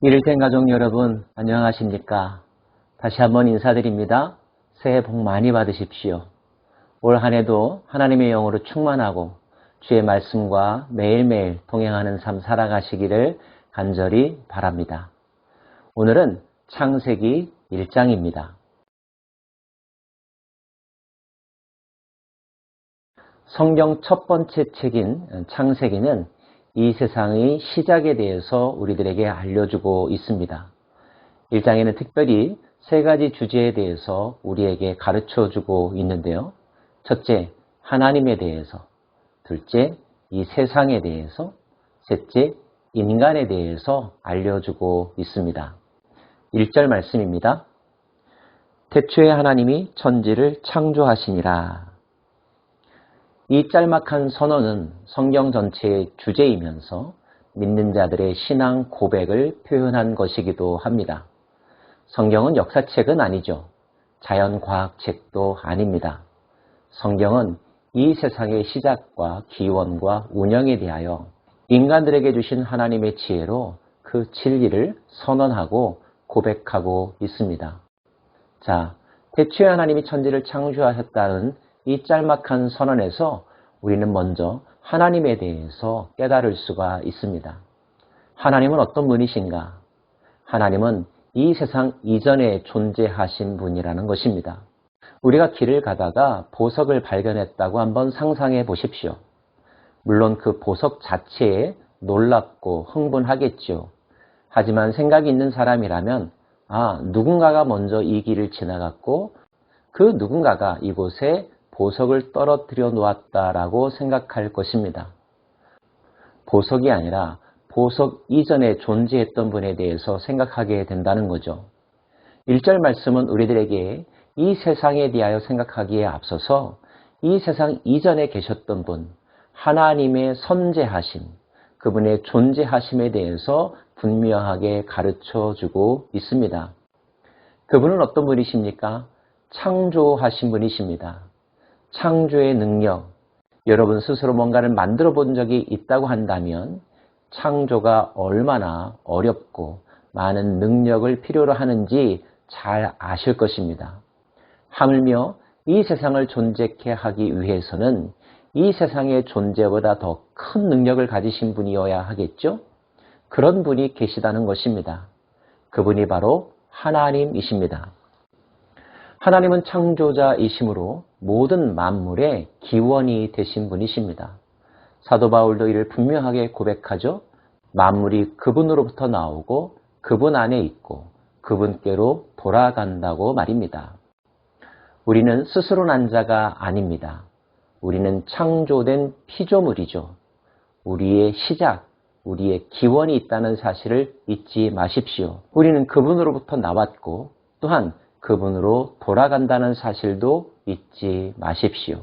이를텐 가족 여러분, 안녕하십니까? 다시 한번 인사드립니다. 새해 복 많이 받으십시오. 올 한 해도 하나님의 영으로 충만하고 주의 말씀과 매일매일 동행하는 삶 살아가시기를 간절히 바랍니다. 오늘은 창세기 1장입니다. 성경 첫 번째 책인 창세기는 이 세상의 시작에 대해서 우리들에게 알려주고 있습니다. 1장에는 특별히 세 가지 주제에 대해서 우리에게 가르쳐주고 있는데요. 첫째, 하나님에 대해서. 둘째, 이 세상에 대해서. 셋째, 인간에 대해서 알려주고 있습니다. 1절 말씀입니다. 태초에 하나님이 천지를 창조하시니라. 이 짤막한 선언은 성경 전체의 주제이면서 믿는 자들의 신앙 고백을 표현한 것이기도 합니다. 성경은 역사책은 아니죠. 자연과학책도 아닙니다. 성경은 이 세상의 시작과 기원과 운영에 대하여 인간들에게 주신 하나님의 지혜로 그 진리를 선언하고 고백하고 있습니다. 자, 태초에 하나님이 천지를 창조하셨다는 이 짤막한 선언에서 우리는 먼저 하나님에 대해서 깨달을 수가 있습니다. 하나님은 어떤 분이신가? 하나님은 이 세상 이전에 존재하신 분이라는 것입니다. 우리가 길을 가다가 보석을 발견했다고 한번 상상해 보십시오. 물론 그 보석 자체에 놀랍고 흥분하겠죠. 하지만 생각이 있는 사람이라면 누군가가 먼저 이 길을 지나갔고 그 누군가가 이곳에 보석을 떨어뜨려 놓았다라고 생각할 것입니다. 보석이 아니라 보석 이전에 존재했던 분에 대해서 생각하게 된다는 거죠. 1절 말씀은 우리들에게 이 세상에 대하여 생각하기에 앞서서 이 세상 이전에 계셨던 분, 하나님의 선재하심, 그분의 존재하심에 대해서 분명하게 가르쳐주고 있습니다. 그분은 어떤 분이십니까? 창조하신 분이십니다. 창조의 능력, 여러분 스스로 뭔가를 만들어 본 적이 있다고 한다면 창조가 얼마나 어렵고 많은 능력을 필요로 하는지 잘 아실 것입니다. 하물며 이 세상을 존재케 하기 위해서는 이 세상의 존재보다 더 큰 능력을 가지신 분이어야 하겠죠? 그런 분이 계시다는 것입니다. 그분이 바로 하나님이십니다. 하나님은 창조자이시므로 모든 만물의 기원이 되신 분이십니다. 사도 바울도 이를 분명하게 고백하죠. 만물이 그분으로부터 나오고 그분 안에 있고 그분께로 돌아간다고 말입니다. 우리는 스스로 난 자가 아닙니다. 우리는 창조된 피조물이죠. 우리의 시작, 우리의 기원이 있다는 사실을 잊지 마십시오. 우리는 그분으로부터 나왔고 또한 그분으로 돌아간다는 사실도 잊지 마십시오.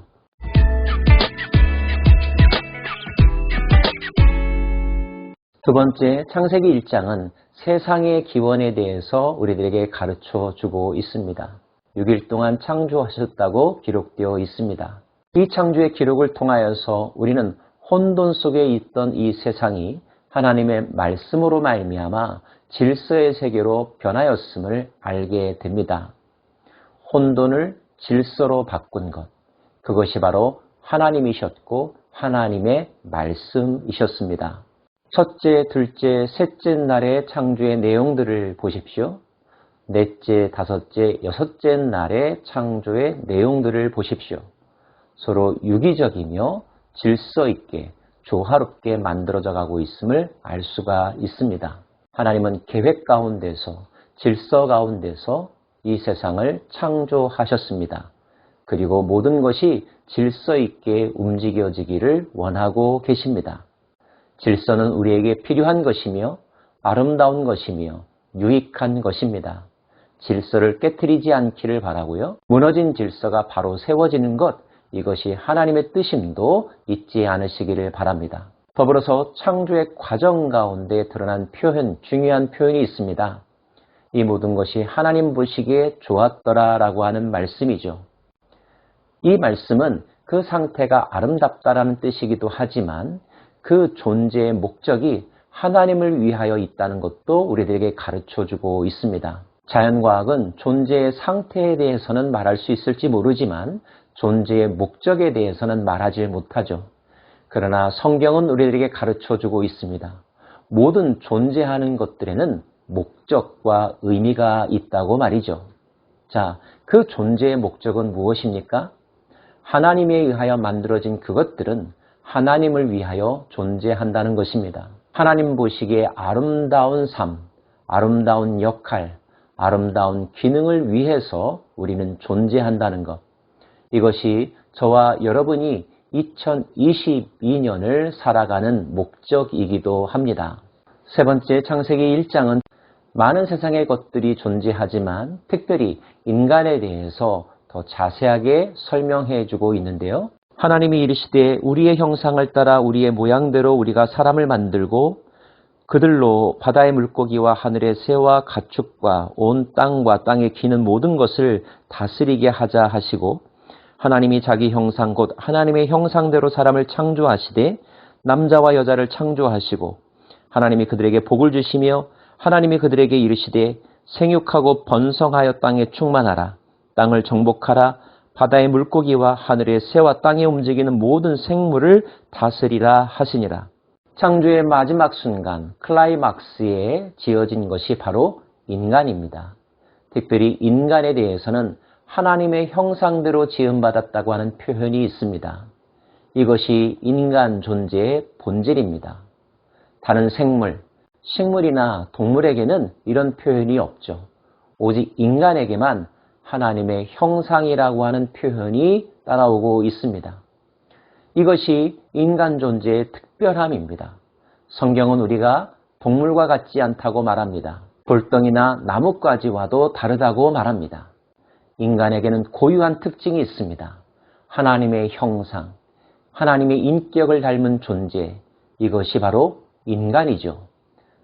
두 번째, 창세기 1장은 세상의 기원에 대해서 우리들에게 가르쳐 주고 있습니다. 6일 동안 창조하셨다고 기록되어 있습니다. 이 창조의 기록을 통하여서 우리는 혼돈 속에 있던 이 세상이 하나님의 말씀으로 말미암아 질서의 세계로 변하였음을 알게 됩니다. 혼돈을 질서로 바꾼 것, 그것이 바로 하나님이셨고 하나님의 말씀이셨습니다. 첫째, 둘째, 셋째 날의 창조의 내용들을 보십시오. 넷째, 다섯째, 여섯째 날의 창조의 내용들을 보십시오. 서로 유기적이며 질서 있게 조화롭게 만들어져 가고 있음을 알 수가 있습니다. 하나님은 계획 가운데서 질서 가운데서 이 세상을 창조하셨습니다. 그리고 모든 것이 질서 있게 움직여지기를 원하고 계십니다. 질서는 우리에게 필요한 것이며 아름다운 것이며 유익한 것입니다. 질서를 깨트리지 않기를 바라고요. 무너진 질서가 바로 세워지는 것, 이것이 하나님의 뜻임도 잊지 않으시기를 바랍니다. 더불어서 창조의 과정 가운데 드러난 표현, 중요한 표현이 있습니다. 이 모든 것이 하나님 보시기에 좋았더라라고 하는 말씀이죠. 이 말씀은 그 상태가 아름답다라는 뜻이기도 하지만 그 존재의 목적이 하나님을 위하여 있다는 것도 우리들에게 가르쳐주고 있습니다. 자연과학은 존재의 상태에 대해서는 말할 수 있을지 모르지만 존재의 목적에 대해서는 말하지 못하죠. 그러나 성경은 우리들에게 가르쳐주고 있습니다. 모든 존재하는 것들에는 목적과 의미가 있다고 말이죠. 자, 그 존재의 목적은 무엇입니까? 하나님에 의하여 만들어진 그것들은 하나님을 위하여 존재한다는 것입니다. 하나님 보시기에 아름다운 삶, 아름다운 역할, 아름다운 기능을 위해서 우리는 존재한다는 것. 이것이 저와 여러분이 2022년을 살아가는 목적이기도 합니다. 세 번째, 창세기 1장은 많은 세상의 것들이 존재하지만 특별히 인간에 대해서 더 자세하게 설명해 주고 있는데요. 하나님이 이르시되 우리의 형상을 따라 우리의 모양대로 우리가 사람을 만들고 그들로 바다의 물고기와 하늘의 새와 가축과 온 땅과 땅에 기는 모든 것을 다스리게 하자 하시고 하나님이 자기 형상 곧 하나님의 형상대로 사람을 창조하시되 남자와 여자를 창조하시고 하나님이 그들에게 복을 주시며 하나님이 그들에게 이르시되 생육하고 번성하여 땅에 충만하라 땅을 정복하라 바다의 물고기와 하늘의 새와 땅에 움직이는 모든 생물을 다스리라 하시니라. 창조의 마지막 순간 클라이막스에 지어진 것이 바로 인간입니다. 특별히 인간에 대해서는 하나님의 형상대로 지음받았다고 하는 표현이 있습니다. 이것이 인간 존재의 본질입니다. 다른 생물, 식물이나 동물에게는 이런 표현이 없죠. 오직 인간에게만 하나님의 형상이라고 하는 표현이 따라오고 있습니다. 이것이 인간 존재의 특별함입니다. 성경은 우리가 동물과 같지 않다고 말합니다. 돌덩이나 나뭇가지와도 다르다고 말합니다. 인간에게는 고유한 특징이 있습니다. 하나님의 형상, 하나님의 인격을 닮은 존재, 이것이 바로 인간이죠.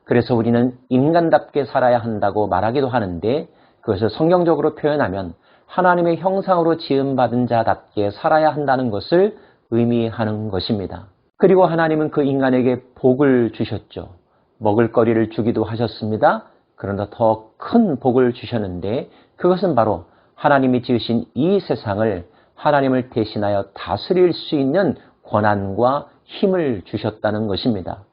그래서 우리는 인간답게 살아야 한다고 말하기도 하는데 그것을 성경적으로 표현하면 하나님의 형상으로 지음받은 자답게 살아야 한다는 것을 의미하는 것입니다. 그리고 하나님은 그 인간에게 복을 주셨죠. 먹을거리를 주기도 하셨습니다. 그러나 더 큰 복을 주셨는데 그것은 바로 하나님이 지으신 이 세상을 하나님을 대신하여 다스릴 수 있는 권한과 힘을 주셨다는 것입니다.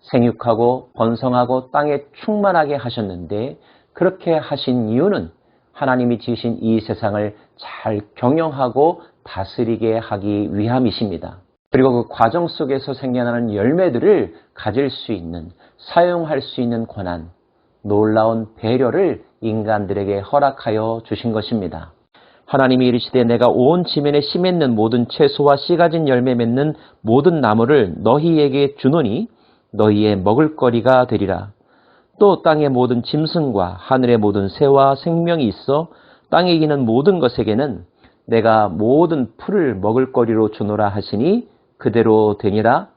생육하고 번성하고 땅에 충만하게 하셨는데 그렇게 하신 이유는 하나님이 지으신 이 세상을 잘 경영하고 다스리게 하기 위함이십니다. 그리고 그 과정 속에서 생겨나는 열매들을 가질 수 있는, 사용할 수 있는 권한, 놀라운 배려를 인간들에게 허락하여 주신 것입니다. 하나님이 이르시되 내가 온 지면에 씨 맺는 모든 채소와 씨 가진 열매 맺는 모든 나무를 너희에게 주노니 너희의 먹을거리가 되리라. 또 땅의 모든 짐승과 하늘의 모든 새와 생명이 있어 땅에 기는 모든 것에게는 내가 모든 풀을 먹을거리로 주노라 하시니 그대로 되니라.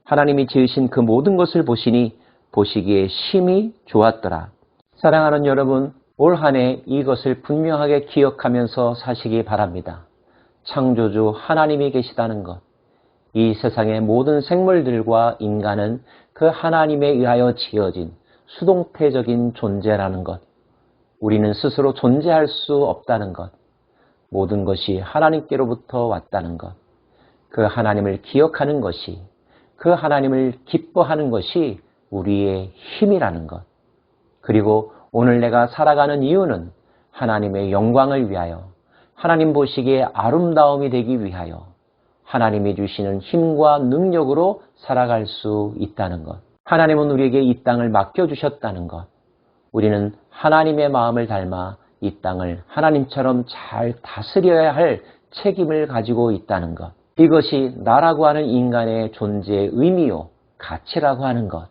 하나님이 지으신 그 모든 것을 보시니 보시기에 심히 좋았더라. 사랑하는 여러분, 올 한 해 이것을 분명하게 기억하면서 사시기 바랍니다. 창조주 하나님이 계시다는 것. 이 세상의 모든 생물들과 인간은 그 하나님에 의하여 지어진 수동태적인 존재라는 것. 우리는 스스로 존재할 수 없다는 것. 모든 것이 하나님께로부터 왔다는 것. 그 하나님을 기억하는 것이, 그 하나님을 기뻐하는 것이 우리의 힘이라는 것. 그리고 오늘 내가 살아가는 이유는 하나님의 영광을 위하여, 하나님 보시기에 아름다움이 되기 위하여 하나님이 주시는 힘과 능력으로 살아갈 수 있다는 것. 하나님은 우리에게 이 땅을 맡겨주셨다는 것. 우리는 하나님의 마음을 닮아 이 땅을 하나님처럼 잘 다스려야 할 책임을 가지고 있다는 것. 이것이 나라고 하는 인간의 존재의 의미요, 가치라고 하는 것.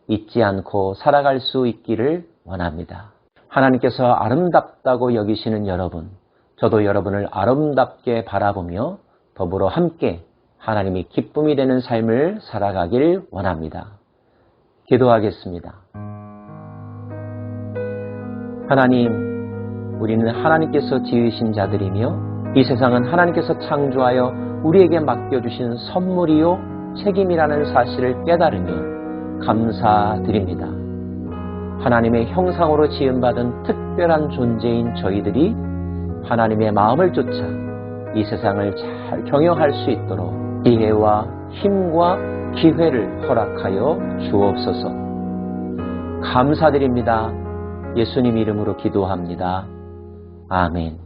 잊지 않고 살아갈 수 있기를 원합니다. 하나님께서 아름답다고 여기시는 여러분, 저도 여러분을 아름답게 바라보며 더불어 함께 하나님이 기쁨이 되는 삶을 살아가길 원합니다. 기도하겠습니다. 하나님, 우리는 하나님께서 지으신 자들이며 이 세상은 하나님께서 창조하여 우리에게 맡겨주신 선물이요 책임이라는 사실을 깨달으며 감사드립니다. 하나님의 형상으로 지음받은 특별한 존재인 저희들이 하나님의 마음을 쫓아 이 세상을 잘 경영할 수 있도록 지혜와 힘과 기회를 허락하여 주옵소서. 감사드립니다. 예수님 이름으로 기도합니다. 아멘.